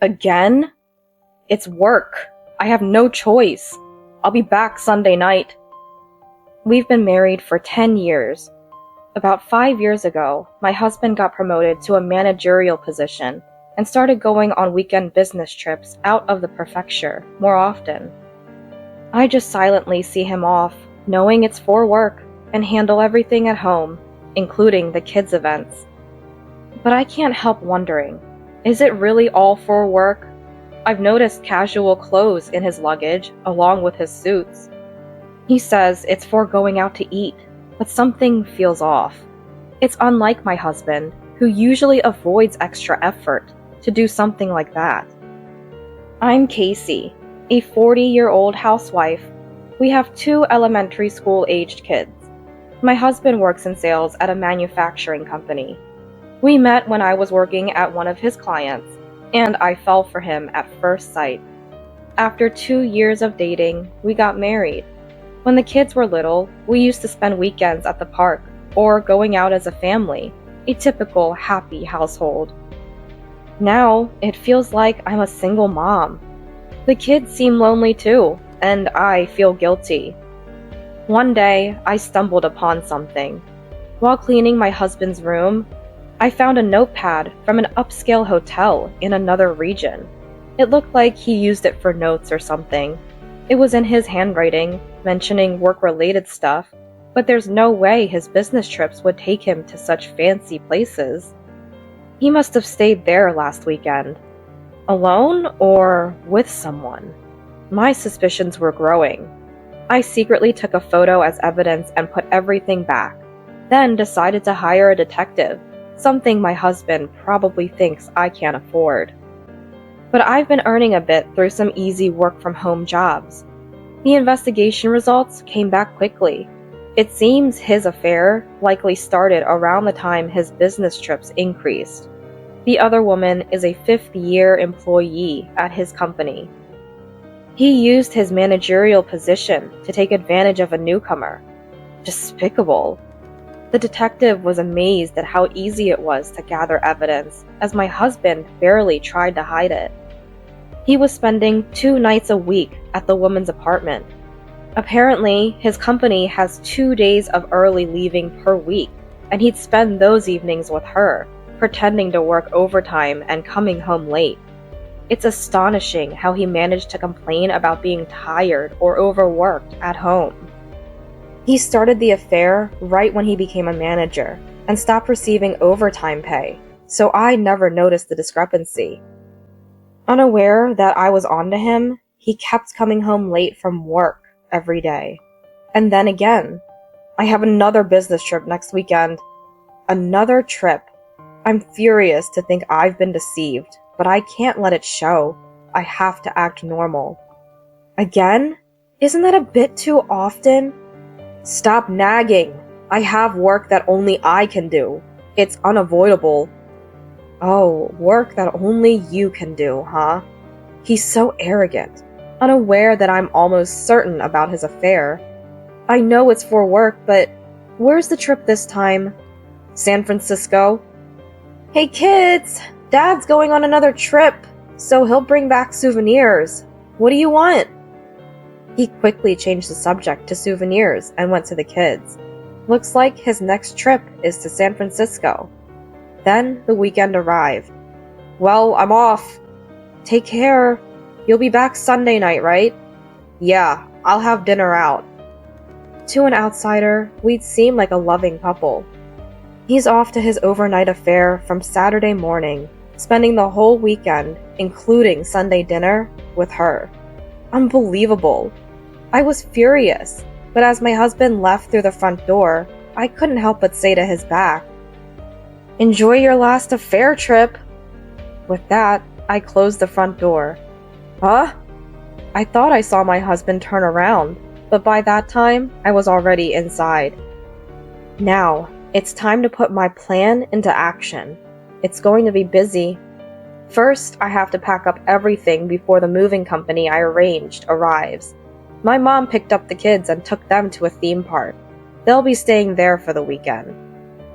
Again? It's work. I have no choice. I'll be back Sunday night. We've been married for 10 years. About 5 years ago, my husband got promoted to a managerial position and started going on weekend business trips out of the prefecture more often. I just silently see him off, knowing it's for work, and handle everything at home, including the kids' events. But I can't help wondering, is it really all for work? I've noticed casual clothes in his luggage, along with his suits. He says it's for going out to eat, but something feels off. It's unlike my husband, who usually avoids extra effort to do something like that. I'm Casey, a 40-year-old housewife. We have two elementary school-aged kids. My husband works in sales at a manufacturing company. We met when I was working at one of his clients, and I fell for him at first sight. After 2 years of dating, we got married. When the kids were little, we used to spend weekends at the park or going out as a family, a typical happy household. Now, it feels like I'm a single mom. The kids seem lonely too, and I feel guilty. One day, I stumbled upon something. While cleaning my husband's room, I found a notepad from an upscale hotel in another region. It looked like he used it for notes or something. It was in his handwriting, mentioning work-related stuff, but there's no way his business trips would take him to such fancy places. He must have stayed there last weekend. Alone or with someone? My suspicions were growing. I secretly took a photo as evidence and put everything back, then decided to hire a detective, something my husband probably thinks I can't afford. But I've been earning a bit through some easy work-from-home jobs. The investigation results came back quickly. It seems his affair likely started around the time his business trips increased. The other woman is a fifth-year employee at his company. He used his managerial position to take advantage of a newcomer. Despicable. The detective was amazed at how easy it was to gather evidence, as my husband barely tried to hide it. He was spending 2 nights a week at the woman's apartment. Apparently, his company has 2 days of early leaving per week, and he'd spend those evenings with her, pretending to work overtime and coming home late. It's astonishing how he managed to complain about being tired or overworked at home. He started the affair right when he became a manager and stopped receiving overtime pay, so I never noticed the discrepancy. Unaware that I was onto him, he kept coming home late from work every day. And then again, I have another business trip next weekend. Another trip. I'm furious to think I've been deceived, but I can't let it show. I have to act normal. Again? Isn't that a bit too often? Stop nagging. I have work that only I can do. It's unavoidable. Oh, work that only you can do, huh? He's so arrogant, unaware that I'm almost certain about his affair. I know it's for work, but where's the trip this time? San Francisco? Hey kids! Dad's going on another trip, so he'll bring back souvenirs. What do you want? He quickly changed the subject to souvenirs and went to the kids. Looks like his next trip is to San Francisco. Then the weekend arrived. Well, I'm off. Take care. You'll be back Sunday night, right? Yeah, I'll have dinner out. To an outsider, we'd seem like a loving couple. He's off to his overnight affair from Saturday morning, spending the whole weekend, including Sunday dinner, with her. Unbelievable. I was furious, but as my husband left through the front door, I couldn't help but say to his back, "Enjoy your last affair trip." With that, I closed the front door. Huh? I thought I saw my husband turn around, but by that time, I was already inside. Now, it's time to put my plan into action. It's going to be busy. First, I have to pack up everything before the moving company I arranged arrives. My mom picked up the kids and took them to a theme park. They'll be staying there for the weekend.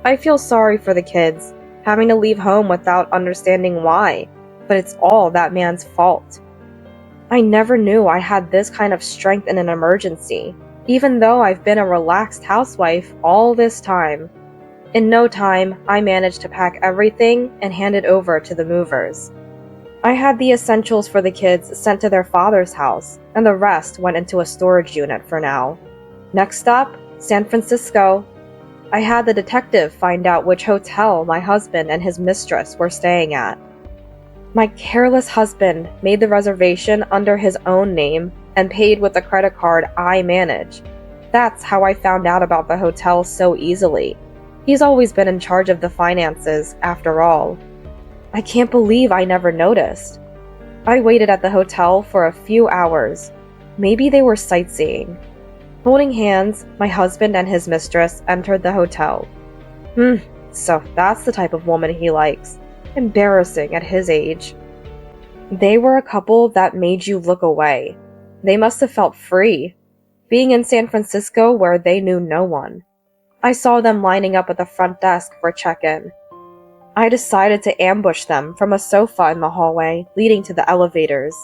I feel sorry for the kids, having to leave home without understanding why, but it's all that man's fault. I never knew I had this kind of strength in an emergency, even though I've been a relaxed housewife all this time. In no time, I managed to pack everything and hand it over to the movers. I had the essentials for the kids sent to their father's house, and the rest went into a storage unit for now. Next stop, San Francisco. I had the detective find out which hotel my husband and his mistress were staying at. My careless husband made the reservation under his own name and paid with the credit card I manage. That's how I found out about the hotel so easily. He's always been in charge of the finances, after all. I can't believe I never noticed. I waited at the hotel for a few hours. Maybe they were sightseeing. Holding hands, my husband and his mistress entered the hotel. So that's the type of woman he likes. Embarrassing at his age. They were a couple that made you look away. They must have felt free, being in San Francisco where they knew no one. I saw them lining up at the front desk for check-in. I decided to ambush them from a sofa in the hallway leading to the elevators.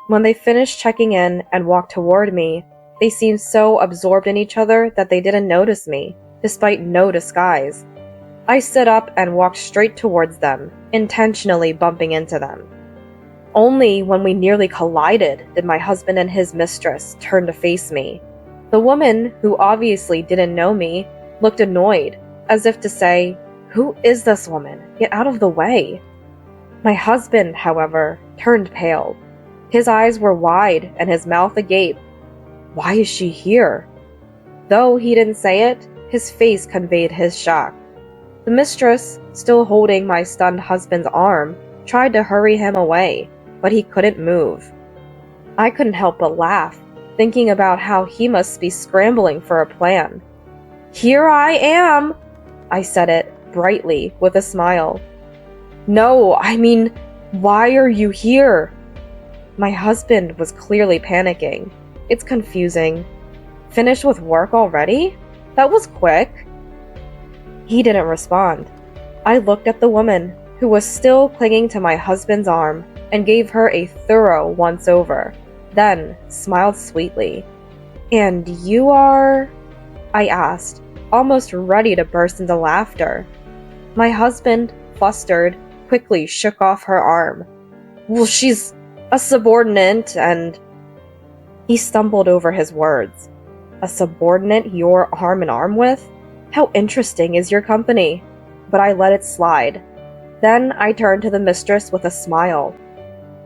When they finished checking in and walked toward me, they seemed so absorbed in each other that they didn't notice me, despite no disguise. I stood up and walked straight towards them, intentionally bumping into them. Only when we nearly collided did my husband and his mistress turn to face me. The woman, who obviously didn't know me, looked annoyed, as if to say, "Who is this woman? Get out of the way." My husband, however, turned pale. His eyes were wide and his mouth agape. Why is she here? Though he didn't say it, his face conveyed his shock. The mistress, still holding my stunned husband's arm, tried to hurry him away, but he couldn't move. I couldn't help but laugh, thinking about how he must be scrambling for a plan. "Here I am!" I said it, brightly, with a smile. "No, I mean, why are you here?" My husband was clearly panicking. It's confusing. Finished with work already? That was quick. He didn't respond. I looked at the woman, who was still clinging to my husband's arm, and gave her a thorough once-over, then smiled sweetly. "And you are?" I asked, almost ready to burst into laughter. My husband, flustered, quickly shook off her arm. "Well, she's a subordinate and—" He stumbled over his words. "A subordinate you're arm in arm with? How interesting is your company?" But I let it slide. Then I turned to the mistress with a smile.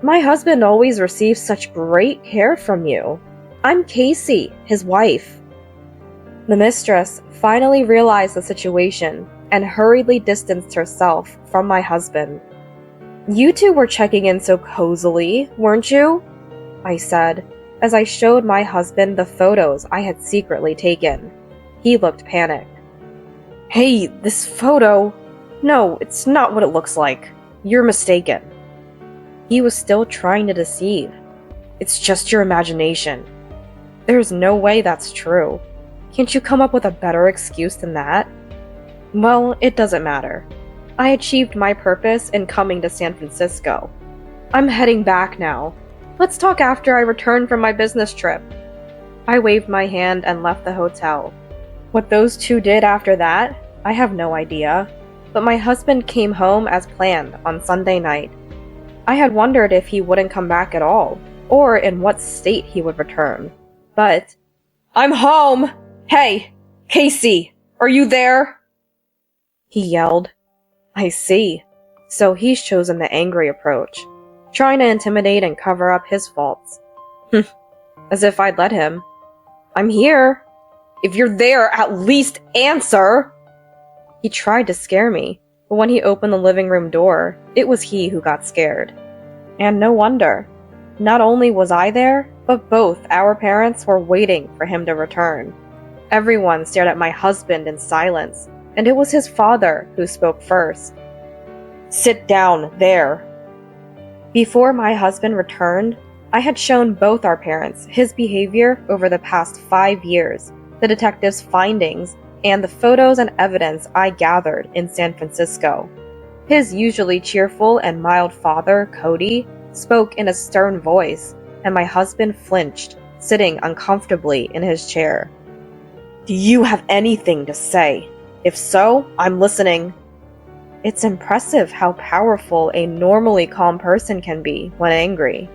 "My husband always receives such great care from you. I'm Casey, his wife." The mistress finally realized the situation and hurriedly distanced herself from my husband. "You two were checking in so cozily, weren't you?" I said, as I showed my husband the photos I had secretly taken. He looked panicked. "Hey, this photo... No, it's not what it looks like. You're mistaken." He was still trying to deceive. "It's just your imagination." There's no way that's true. Can't you come up with a better excuse than that? Well, it doesn't matter. I achieved my purpose in coming to San Francisco. I'm heading back now. Let's talk after I return from my business trip. I waved my hand and left the hotel. What those two did after that, I have no idea. But my husband came home as planned on Sunday night. I had wondered if he wouldn't come back at all, or in what state he would return. But, "I'm home! Hey, Casey, are you there?" He yelled. I see. So he's chosen the angry approach, trying to intimidate and cover up his faults. As if I'd let him. "I'm here. If you're there, at least answer!" He tried to scare me, but when he opened the living room door, it was he who got scared. And no wonder. Not only was I there, but both our parents were waiting for him to return. Everyone stared at my husband in silence, and it was his father who spoke first. "Sit down, there." Before my husband returned, I had shown both our parents his behavior over the past 5 years, the detective's findings, and the photos and evidence I gathered in San Francisco. His usually cheerful and mild father, Cody, spoke in a stern voice, and my husband flinched, sitting uncomfortably in his chair. "Do you have anything to say? If so, I'm listening." It's impressive how powerful a normally calm person can be when angry.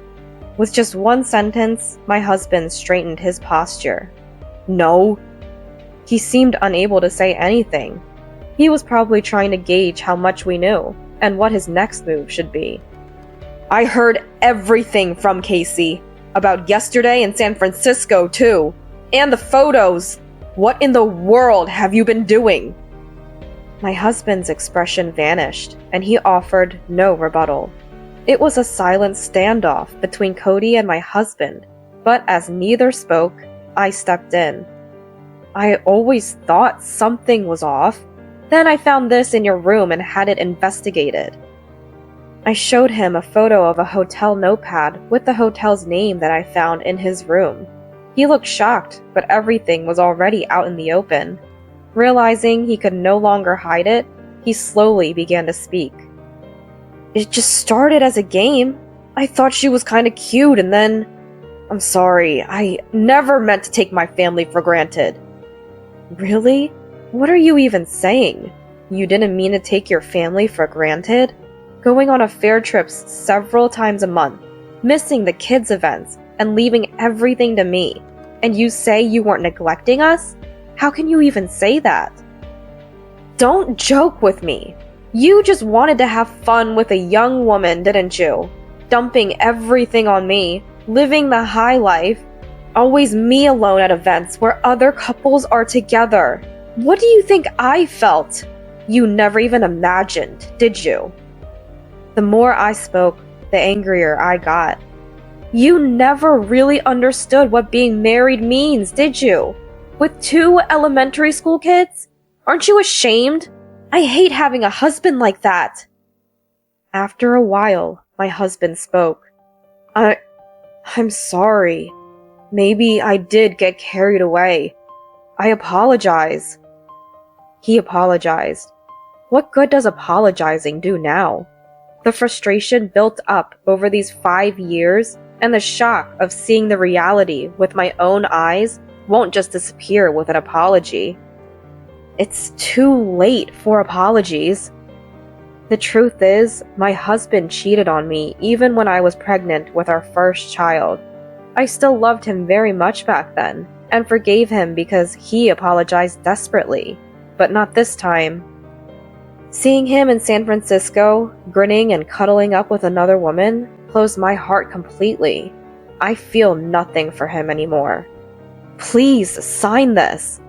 With just one sentence, my husband straightened his posture. "No." He seemed unable to say anything. He was probably trying to gauge how much we knew, and what his next move should be. "I heard everything from Casey. About yesterday in San Francisco, too. And the photos. What in the world have you been doing?" My husband's expression vanished, and he offered no rebuttal. It was a silent standoff between Cody and my husband, but as neither spoke, I stepped in. "I always thought something was off. Then I found this in your room and had it investigated." I showed him a photo of a hotel notepad with the hotel's name that I found in his room. He looked shocked, but everything was already out in the open. Realizing he could no longer hide it, he slowly began to speak. "It just started as a game. I thought she was kinda cute and then... I'm sorry, I never meant to take my family for granted." "Really? What are you even saying? You didn't mean to take your family for granted? Going on affair trips several times a month, missing the kids' events, and leaving everything to me. And you say you weren't neglecting us? How can you even say that?" "Don't joke with me. You just wanted to have fun with a young woman, didn't you? Dumping everything on me, living the high life. Always me alone at events where other couples are together. What do you think I felt? You never even imagined, did you?" The more I spoke, the angrier I got. "You never really understood what being married means, did you? With 2 elementary school kids? Aren't you ashamed? I hate having a husband like that." After a while, my husband spoke. I'm sorry. Maybe I did get carried away. I apologize." He apologized. What good does apologizing do now? The frustration built up over these 5 years, and the shock of seeing the reality with my own eyes won't just disappear with an apology. It's too late for apologies. The truth is, my husband cheated on me even when I was pregnant with our first child. I still loved him very much back then, and forgave him because he apologized desperately, but not this time. Seeing him in San Francisco, grinning and cuddling up with another woman, closed my heart completely. I feel nothing for him anymore. "Please sign this."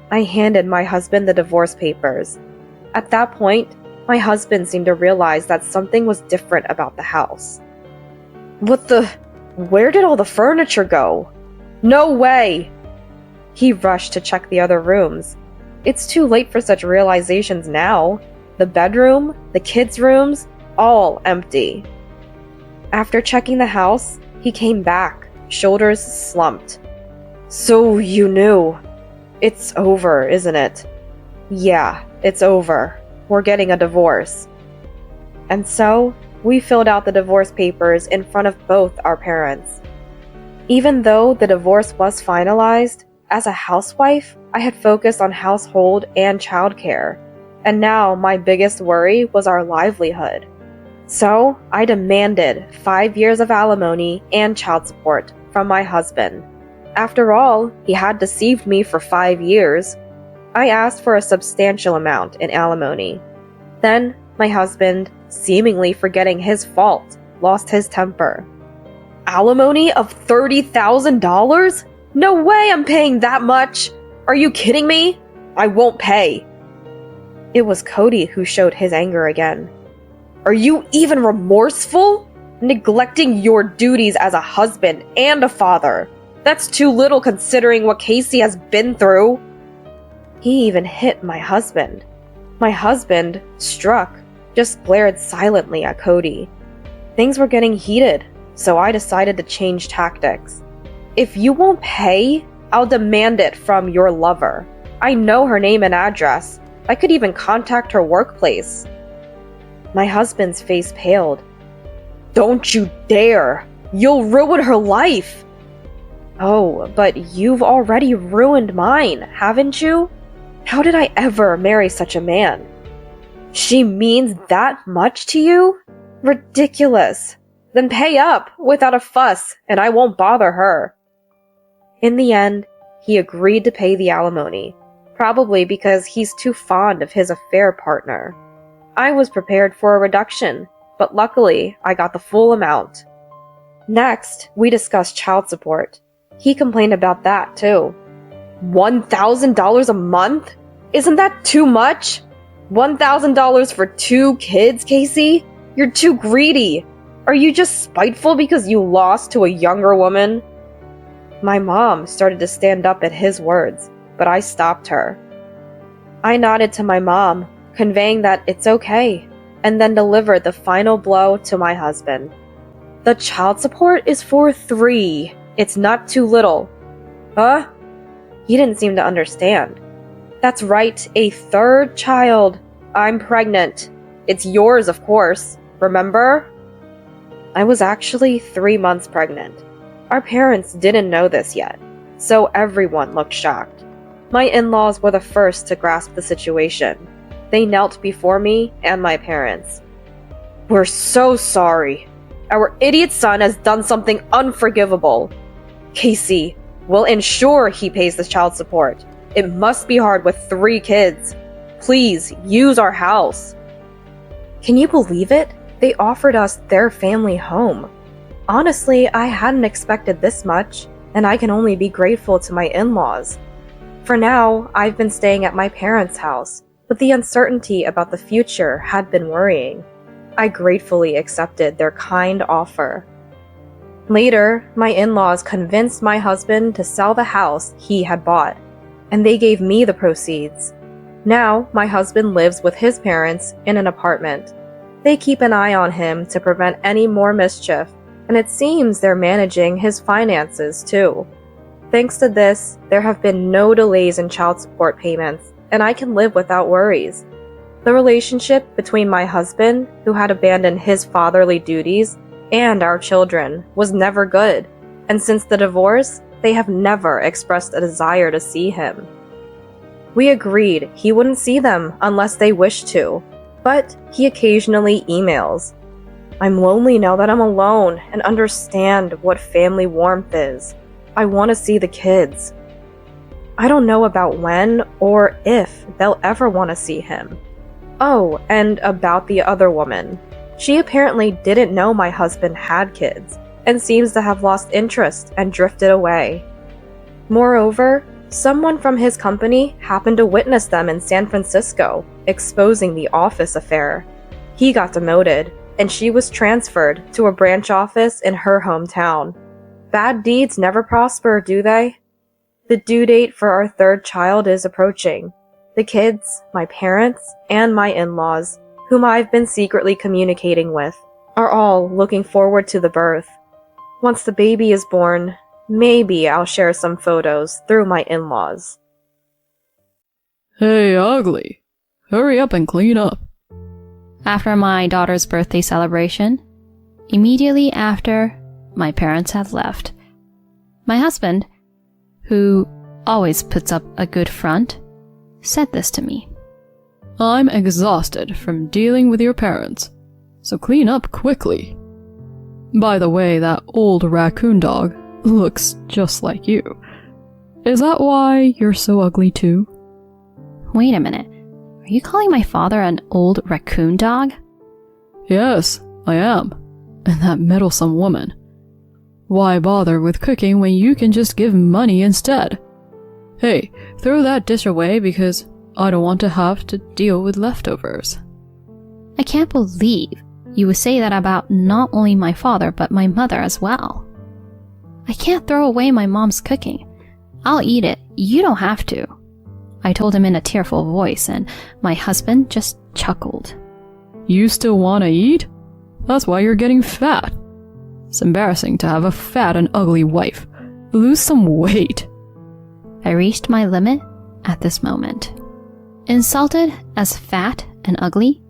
I handed my husband the divorce papers. At that point, my husband seemed to realize that something was different about the house. Where did all the furniture go? No way!" He rushed to check the other rooms. It's too late for such realizations now. The bedroom, the kids' rooms, all empty. After checking the house, he came back, shoulders slumped. "So you knew. It's over, isn't it?" "Yeah, it's over. We're getting a divorce." And so, we filled out the divorce papers in front of both our parents. Even though the divorce was finalized, as a housewife, I had focused on household and childcare, and now my biggest worry was our livelihood. So, I demanded 5 years of alimony and child support from my husband. After all, he had deceived me for 5 years. I asked for a substantial amount in alimony. Then, my husband, seemingly forgetting his fault, lost his temper. "Alimony of $30,000? No way I'm paying that much! Are you kidding me? I won't pay." It was Cody who showed his anger again. "Are you even remorseful? Neglecting your duties as a husband and a father. That's too little considering what Casey has been through." He even hit my husband. My husband, struck, just glared silently at Cody. Things were getting heated, so I decided to change tactics. "If you won't pay, I'll demand it from your lover. I know her name and address. I could even contact her workplace." My husband's face paled. Don't you dare! You'll ruin her life! Oh, but you've already ruined mine, haven't you? How did I ever marry such a man? She means that much to you? Ridiculous. Then pay up without a fuss, and I won't bother her. In the end, he agreed to pay the alimony, probably because he's too fond of his affair partner. I was prepared for a reduction, but luckily I got the full amount. Next, we discussed child support. He complained about that too. $1,000 a month? Isn't that too much? $1,000 for 2 kids, Casey? You're too greedy. Are you just spiteful because you lost to a younger woman? My mom started to stand up at his words, but I stopped her. I nodded to my mom, conveying that it's okay, and then delivered the final blow to my husband. The child support is for 3. It's not too little. Huh? He didn't seem to understand. That's right, a 3rd child. I'm pregnant. It's yours, of course. Remember? I was actually 3 months pregnant. Our parents didn't know this yet, so everyone looked shocked. My in-laws were the first to grasp the situation. They knelt before me and my parents. We're so sorry. Our idiot son has done something unforgivable. Casey, we'll ensure he pays the child support. It must be hard with 3 kids. Please, use our house. Can you believe it? They offered us their family home. Honestly, I hadn't expected this much, and I can only be grateful to my in-laws. For now, I've been staying at my parents' house, but the uncertainty about the future had been worrying. I gratefully accepted their kind offer. Later, my in-laws convinced my husband to sell the house he had bought, and they gave me the proceeds. Now, my husband lives with his parents in an apartment. They keep an eye on him to prevent any more mischief, and it seems they're managing his finances too. Thanks to this, there have been no delays in child support payments, and I can live without worries. The relationship between my husband, who had abandoned his fatherly duties, and our children was never good, and since the divorce, they have never expressed a desire to see him. We agreed he wouldn't see them unless they wished to, but he occasionally emails. I'm lonely now that I'm alone and understand what family warmth is. I want to see the kids. I don't know about when or if they'll ever want to see him. Oh, and about the other woman. She apparently didn't know my husband had kids, and seems to have lost interest and drifted away. Moreover, someone from his company happened to witness them in San Francisco, exposing the office affair. He got demoted, and she was transferred to a branch office in her hometown. Bad deeds never prosper, do they? The due date for our 3rd child is approaching. The kids, my parents, and my in-laws, whom I've been secretly communicating with, are all looking forward to the birth. Once the baby is born, maybe I'll share some photos through my in-laws. Hey, Ugly. Hurry up and clean up. After my daughter's birthday celebration, immediately after my parents had left, my husband, who always puts up a good front, said this to me. I'm exhausted from dealing with your parents, so clean up quickly. By the way, that old raccoon dog looks just like you. Is that why you're so ugly too? Wait a minute. Are you calling my father an old raccoon dog? Yes, I am. And that meddlesome woman. Why bother with cooking when you can just give money instead? Hey, throw that dish away because I don't want to have to deal with leftovers. I can't believe you would say that about not only my father but my mother as well. I can't throw away my mom's cooking. I'll eat it. You don't have to. I told him in a tearful voice, and my husband just chuckled. You still want to eat? That's why you're getting fat. It's embarrassing to have a fat and ugly wife. Lose some weight. I reached my limit at this moment. Insulted as fat and ugly,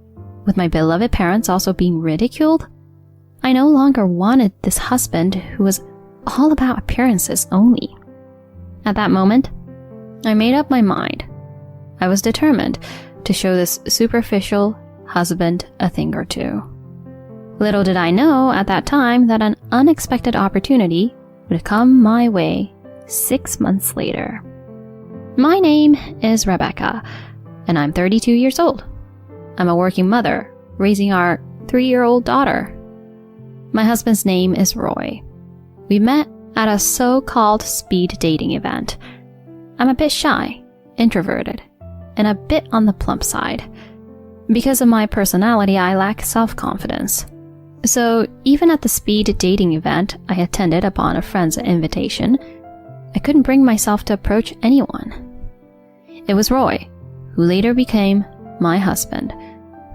with my beloved parents also being ridiculed, I no longer wanted this husband who was all about appearances only. At that moment, I made up my mind. I was determined to show this superficial husband a thing or two. Little did I know at that time that an unexpected opportunity would come my way 6 months later. My name is Rebecca, and I'm 32 years old. I'm a working mother, raising our 3-year-old daughter. My husband's name is Roy. We met at a so-called speed dating event. I'm a bit shy, introverted, and a bit on the plump side. Because of my personality, I lack self-confidence. So even at the speed dating event I attended upon a friend's invitation, I couldn't bring myself to approach anyone. It was Roy, who later became my husband,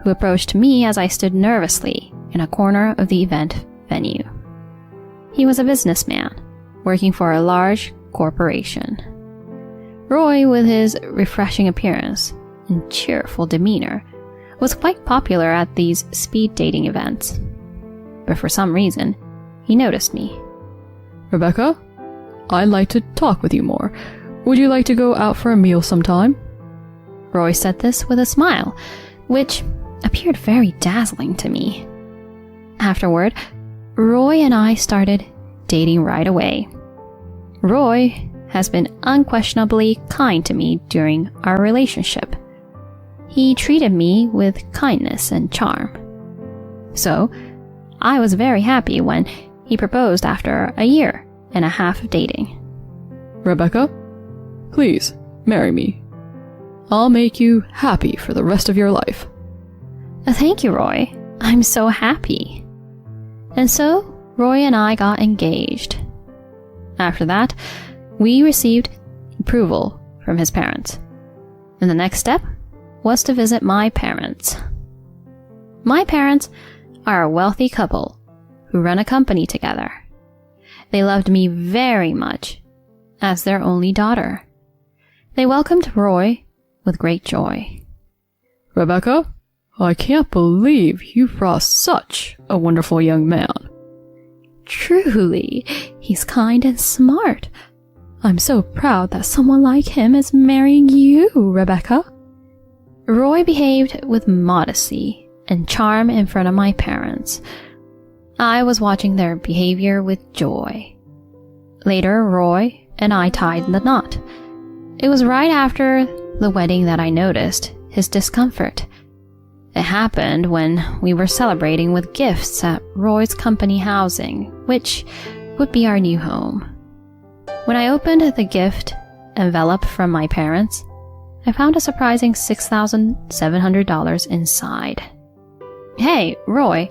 who approached me as I stood nervously in a corner of the event venue. He was a businessman, working for a large corporation. Roy, with his refreshing appearance and cheerful demeanor, was quite popular at these speed dating events. But for some reason, he noticed me. Rebecca, I'd like to talk with you more. Would you like to go out for a meal sometime? Roy said this with a smile, which appeared very dazzling to me. Afterward, Roy and I started dating right away. Roy has been unquestionably kind to me during our relationship. He treated me with kindness and charm. So, I was very happy when he proposed after a year and a half of dating. Rebecca, please marry me. I'll make you happy for the rest of your life. Thank you, Roy. I'm so happy. And so, Roy and I got engaged. After that, we received approval from his parents. And the next step was to visit my parents. My parents are a wealthy couple who run a company together. They loved me very much as their only daughter. They welcomed Roy with great joy. Rebecca, I can't believe you brought such a wonderful young man. Truly, he's kind and smart. I'm so proud that someone like him is marrying you, Rebecca. Roy behaved with modesty and charm in front of my parents. I was watching their behavior with joy. Later, Roy and I tied the knot. It was right after the wedding that I noticed his discomfort. It happened when we were celebrating with gifts at Roy's company housing, which would be our new home. When I opened the gift envelope from my parents, I found a surprising $6,700 inside. Hey, Roy,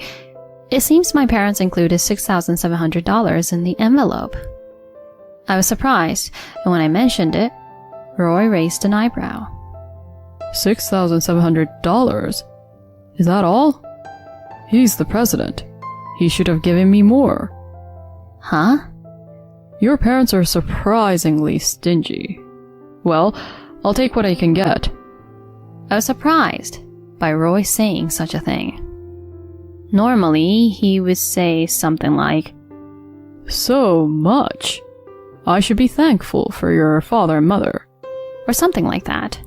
it seems my parents included $6,700 in the envelope. I was surprised, and when I mentioned it, Roy raised an eyebrow. $6,700? Is that all? He's the president. He should have given me more. Huh? Your parents are surprisingly stingy. Well, I'll take what I can get. I was surprised by Roy saying such a thing. Normally, he would say something like, So much. I should be thankful for your father and mother. Or something like that.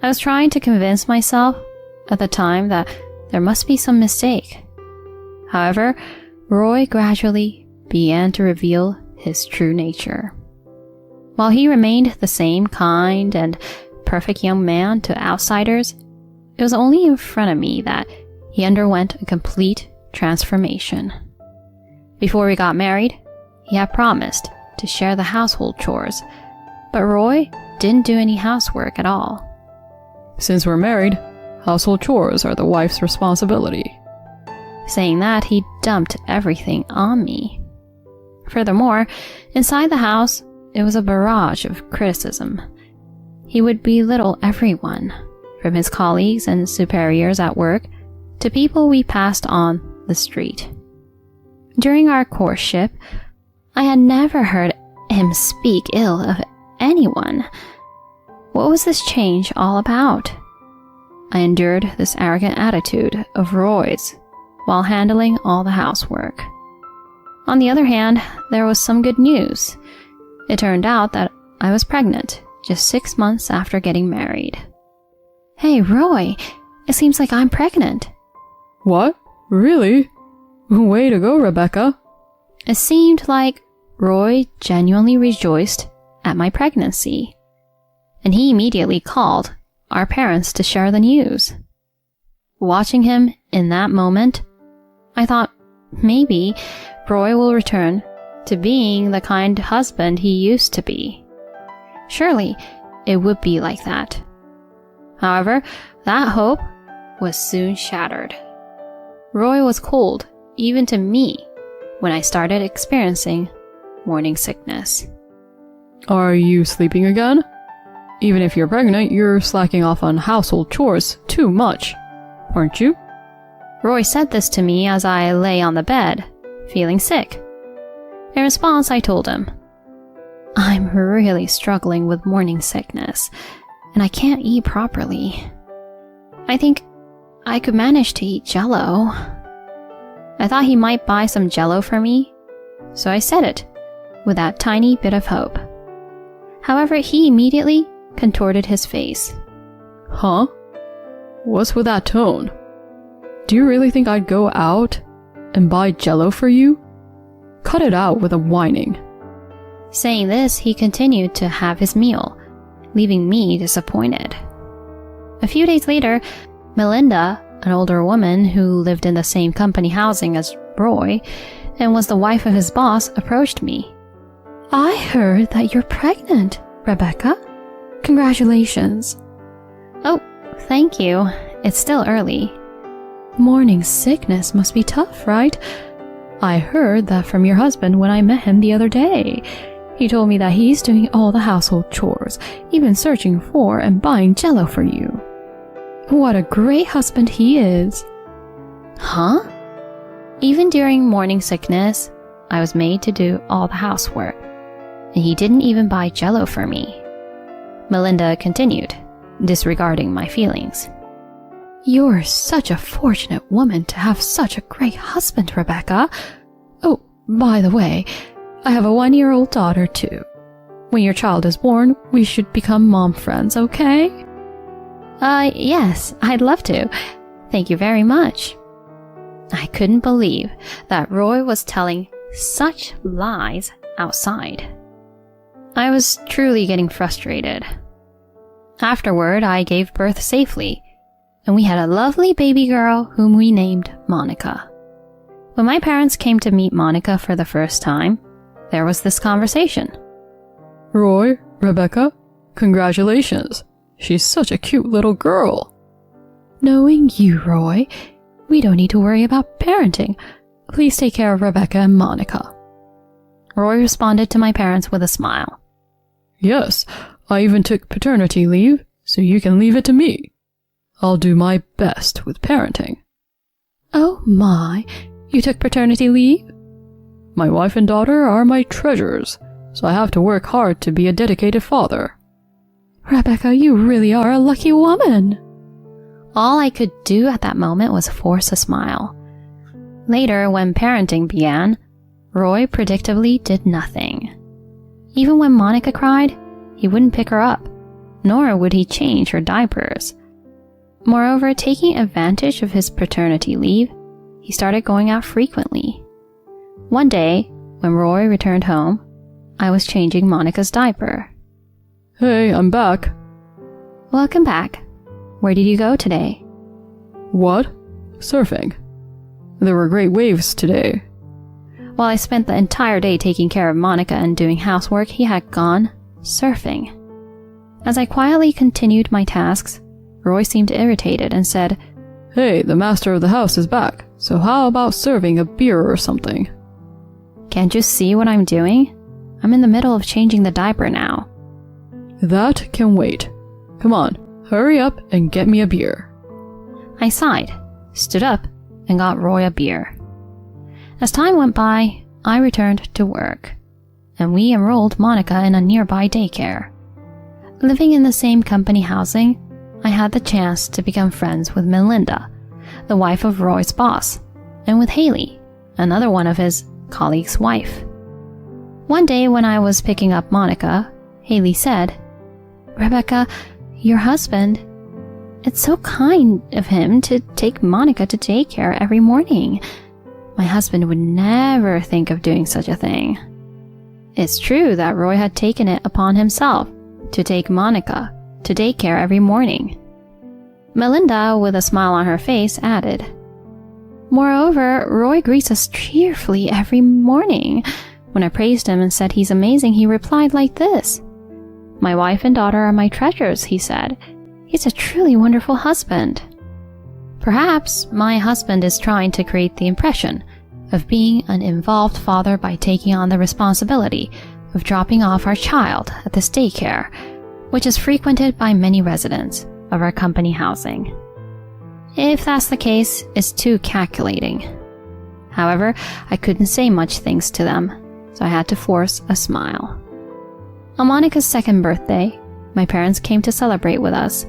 I was trying to convince myself at the time that there must be some mistake. However, Roy gradually began to reveal his true nature. While he remained the same kind and perfect young man to outsiders, it was only in front of me that he underwent a complete transformation. Before we got married, he had promised to share the household chores, but Roy didn't do any housework at all. Since we're married, household chores are the wife's responsibility. Saying that, he dumped everything on me. Furthermore, inside the house, it was a barrage of criticism. He would belittle everyone, from his colleagues and superiors at work to people we passed on the street. During our courtship, I had never heard him speak ill of anyone. What was this change all about? I endured this arrogant attitude of Roy's while handling all the housework. On the other hand, there was some good news. It turned out that I was pregnant just 6 months after getting married. Hey, Roy, it seems like I'm pregnant. What? Really? Way to go, Rebecca. It seemed like Roy genuinely rejoiced at my pregnancy, and he immediately called our parents to share the news. Watching him in that moment, I thought maybe Roy will return to being the kind husband he used to be. Surely it would be like that. However, that hope was soon shattered. Roy was cold, even to me, when I started experiencing morning sickness. Are you sleeping again? Even if you're pregnant, you're slacking off on household chores too much, aren't you? Roy said this to me as I lay on the bed, feeling sick. In response, I told him, I'm really struggling with morning sickness, and I can't eat properly. I think I could manage to eat Jell-O. I thought he might buy some Jell-O for me, so I said it, with that tiny bit of hope. However, he immediately contorted his face. Huh? What's with that tone? Do you really think I'd go out and buy Jell-O for you? Cut it out with the whining. Saying this, he continued to have his meal, leaving me disappointed. A few days later, Melinda, an older woman who lived in the same company housing as Roy and was the wife of his boss, approached me. I heard that you're pregnant, Rebecca. Congratulations. Oh, thank you. It's still early. Morning sickness must be tough, right? I heard that from your husband when I met him the other day. He told me that he's doing all the household chores, even searching for and buying Jell-O for you. What a great husband he is. Huh? Even during morning sickness, I was made to do all the housework, and he didn't even buy Jell-O for me. Melinda continued, disregarding my feelings. You're such a fortunate woman to have such a great husband, Rebecca. Oh, by the way, I have a 1-year-old daughter too. When your child is born, we should become mom friends, okay? Yes, I'd love to. Thank you very much. I couldn't believe that Roy was telling such lies outside. I was truly getting frustrated. Afterward, I gave birth safely, and we had a lovely baby girl whom we named Monica. When my parents came to meet Monica for the first time, there was this conversation. Roy, Rebecca, congratulations. She's such a cute little girl. Knowing you, Roy, we don't need to worry about parenting. Please take care of Rebecca and Monica. Roy responded to my parents with a smile. Yes, I even took paternity leave, so you can leave it to me. I'll do my best with parenting. Oh my, you took paternity leave? My wife and daughter are my treasures, so I have to work hard to be a dedicated father. Rebecca, you really are a lucky woman. All I could do at that moment was force a smile. Later, when parenting began, Roy predictably did nothing. Even when Monica cried, he wouldn't pick her up, nor would he change her diapers. Moreover, taking advantage of his paternity leave, he started going out frequently. One day, when Roy returned home, I was changing Monica's diaper. Hey, I'm back. Welcome back. Where did you go today? What? Surfing. There were great waves today. While I spent the entire day taking care of Monica and doing housework, he had gone surfing. As I quietly continued my tasks, Roy seemed irritated and said, Hey, the master of the house is back, so how about serving a beer or something? Can't you see what I'm doing? I'm in the middle of changing the diaper now. That can wait. Come on, hurry up and get me a beer. I sighed, stood up, and got Roy a beer. As time went by, I returned to work, and we enrolled Monica in a nearby daycare. Living in the same company housing, I had the chance to become friends with Melinda, the wife of Roy's boss, and with Haley, another one of his colleagues' wife. One day when I was picking up Monica, Haley said, "Rebecca, your husband, it's so kind of him to take Monica to daycare every morning. My husband would never think of doing such a thing." It's true that Roy had taken it upon himself to take Monica to daycare every morning. Melinda, with a smile on her face, added, "Moreover, Roy greets us cheerfully every morning. When I praised him and said he's amazing, he replied like this. 'My wife and daughter are my treasures,' he said. 'He's a truly wonderful husband.' Perhaps my husband is trying to create the impression of being an involved father by taking on the responsibility of dropping off our child at this daycare, which is frequented by many residents of our company housing. If that's the case, it's too calculating. However, I couldn't say much thanks to them, so I had to force a smile. On Monica's second birthday, my parents came to celebrate with us.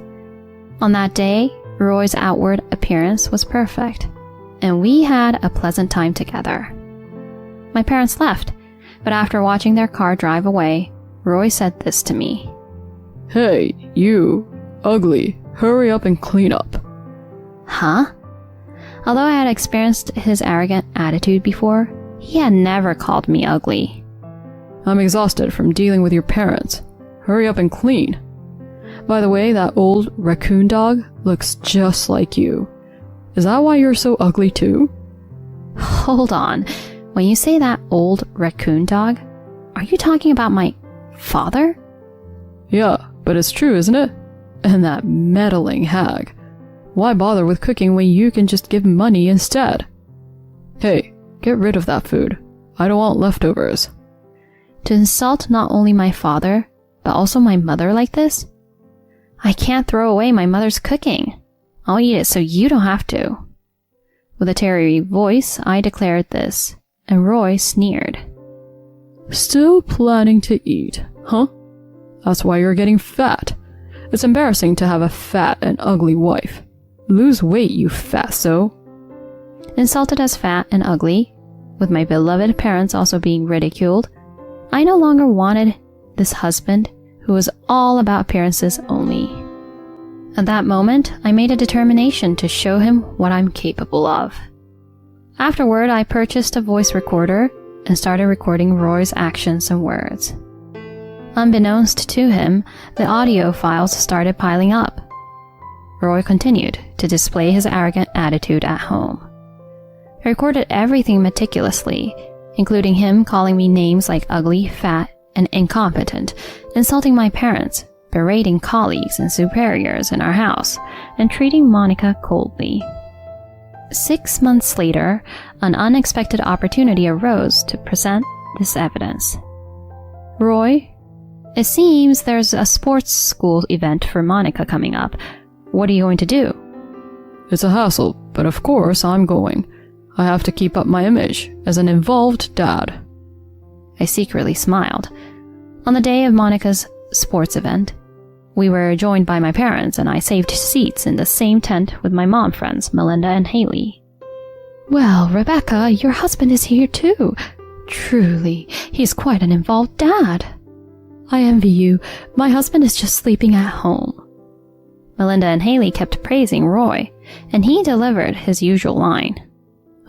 On that day, Roy's outward appearance was perfect, and we had a pleasant time together. My parents left, but after watching their car drive away, Roy said this to me. "Hey, you, ugly, hurry up and clean up." Huh? Although I had experienced his arrogant attitude before, he had never called me ugly. "I'm exhausted from dealing with your parents. Hurry up and clean. By the way, that old raccoon dog looks just like you. Is that why you're so ugly too?" Hold on. When you say that old raccoon dog, are you talking about my father? "Yeah, but it's true, isn't it? And that meddling hag. Why bother with cooking when you can just give money instead? Hey, get rid of that food. I don't want leftovers." To insult not only my father, but also my mother like this? I can't throw away my mother's cooking. I'll eat it so you don't have to. With a teary voice, I declared this, and Roy sneered. "Still planning to eat, huh? That's why you're getting fat. It's embarrassing to have a fat and ugly wife. Lose weight, you fatso." Insulted as fat and ugly, with my beloved parents also being ridiculed, I no longer wanted this husband who was all about appearances only. At that moment, I made a determination to show him what I'm capable of. Afterward, I purchased a voice recorder and started recording Roy's actions and words. Unbeknownst to him, the audio files started piling up. Roy continued to display his arrogant attitude at home. I recorded everything meticulously, including him calling me names like ugly, fat, and incompetent, insulting my parents, berating colleagues and superiors in our house, and treating Monica coldly. 6 months later, an unexpected opportunity arose to present this evidence. "Roy, it seems there's a sports school event for Monica coming up. What are you going to do?" "It's a hassle, but of course I'm going. I have to keep up my image as an involved dad." I secretly smiled. On the day of Monica's sports event, we were joined by my parents, and I saved seats in the same tent with my mom friends, Melinda and Haley. "Well, Rebecca, your husband is here too. Truly, he's quite an involved dad. I envy you. My husband is just sleeping at home." Melinda and Haley kept praising Roy, and he delivered his usual line.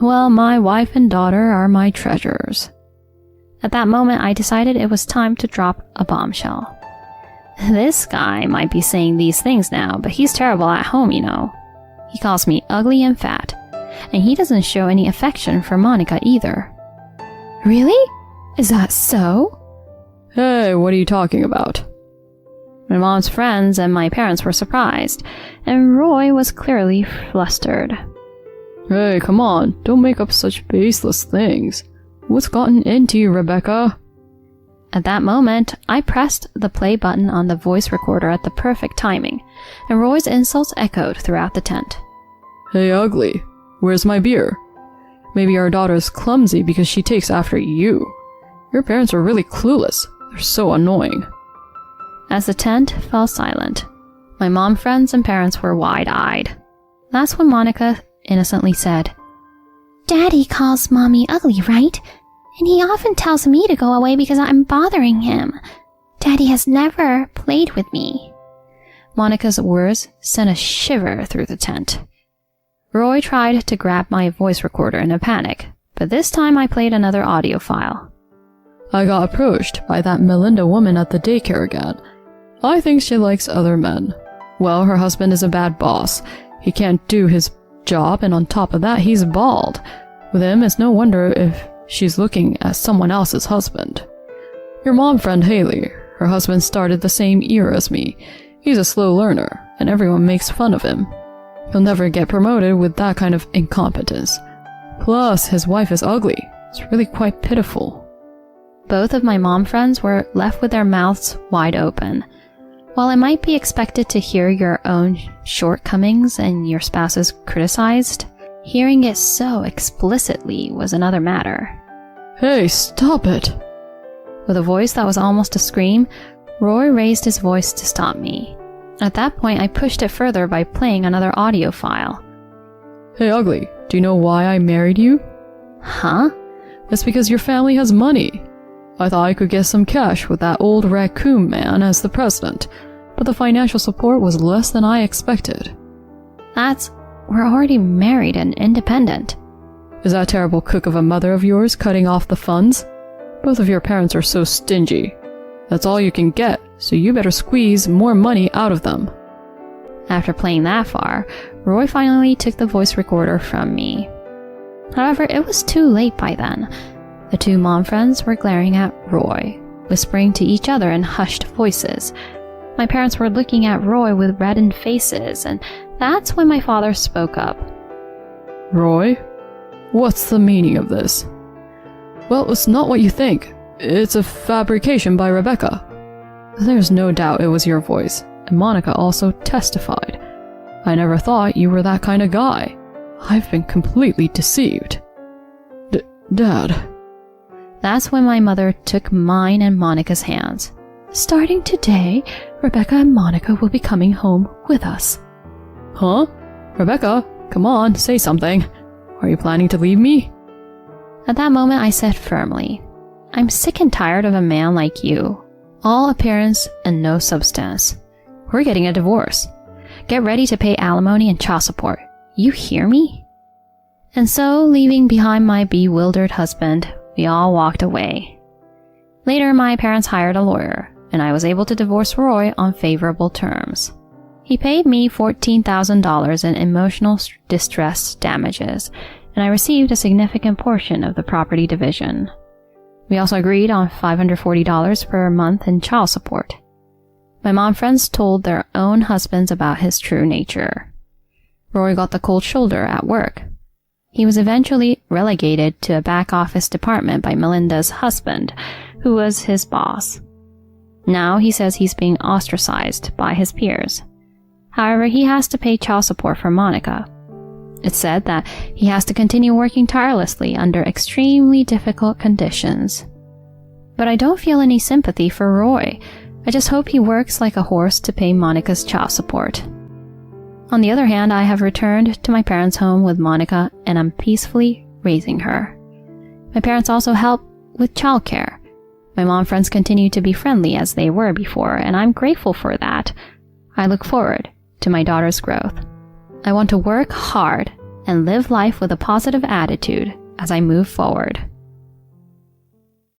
"Well, my wife and daughter are my treasures." At that moment, I decided it was time to drop a bombshell. This guy might be saying these things now, but he's terrible at home, you know. He calls me ugly and fat, and he doesn't show any affection for Monica either. "Really? Is that so?" "Hey, what are you talking about?" My mom's friends and my parents were surprised, and Roy was clearly flustered. "Hey, come on, don't make up such baseless things. What's gotten into you, Rebecca?" At that moment, I pressed the play button on the voice recorder at the perfect timing, and Roy's insults echoed throughout the tent. "Hey, ugly, where's my beer? Maybe our daughter's clumsy because she takes after you. Your parents are really clueless. They're so annoying." As the tent fell silent, My mom friends and parents were wide-eyed. That's when Monica innocently said, "Daddy calls Mommy ugly, right? And he often tells me to go away because I'm bothering him. Daddy has never played with me." Monica's words sent a shiver through the tent. Roy tried to grab my voice recorder in a panic, but this time I played another audio file. "I got approached by that Melinda woman at the daycare again. I think she likes other men. Well, her husband is a bad boss. He can't do his job, and on top of that, he's bald. With him, it's no wonder if she's looking at someone else's husband. Your mom friend Haley, her husband started the same year as me. He's a slow learner, and everyone makes fun of him. He'll never get promoted with that kind of incompetence. Plus, his wife is ugly. It's really quite pitiful." Both of my mom friends were left with their mouths wide open. While it might be expected to hear your own shortcomings and your spouse's criticized, hearing it so explicitly was another matter. "Hey, stop it!" With a voice that was almost a scream, Roy raised his voice to stop me. At that point, I pushed it further by playing another audio file. "Hey, ugly, do you know why I married you? Huh? It's because your family has money. I thought I could get some cash with that old raccoon man as the president, but the financial support was less than I expected." We're already married and independent. "Is that terrible cook of a mother of yours cutting off the funds? Both of your parents are so stingy. That's all you can get, so you better squeeze more money out of them." After playing that far, Roy finally took the voice recorder from me. However, it was too late by then. The two mom friends were glaring at Roy, whispering to each other in hushed voices. My parents were looking at Roy with reddened faces, and that's when my father spoke up. "Roy, what's the meaning of this?" "Well, it's not what you think. It's a fabrication by Rebecca." There's no doubt it was your voice, and Monica also testified. "I never thought you were that kind of guy. I've been completely deceived." Dad. That's when my mother took mine and Monica's hands. "Starting today, Rebecca and Monica will be coming home with us." "Huh? Rebecca, come on, say something. Are you planning to leave me?" At that moment, I said firmly, "I'm sick and tired of a man like you. All appearance and no substance. We're getting a divorce. Get ready to pay alimony and child support. You hear me?" And so, leaving behind my bewildered husband, we all walked away. Later, my parents hired a lawyer, and I was able to divorce Roy on favorable terms. He paid me $14,000 in emotional distress damages, and I received a significant portion of the property division. We also agreed on $540 per month in child support. My mom friends told their own husbands about his true nature. Roy got the cold shoulder at work. He was eventually relegated to a back office department by Melinda's husband, who was his boss. Now he says he's being ostracized by his peers. However, he has to pay child support for Monica. It's said that he has to continue working tirelessly under extremely difficult conditions. But I don't feel any sympathy for Roy. I just hope he works like a horse to pay Monica's child support. On the other hand, I have returned to my parents' home with Monica, and I'm peacefully raising her. My parents also help with childcare. My mom friends continue to be friendly as they were before, and I'm grateful for that. I look forward to my daughter's growth. I want to work hard and live life with a positive attitude as I move forward.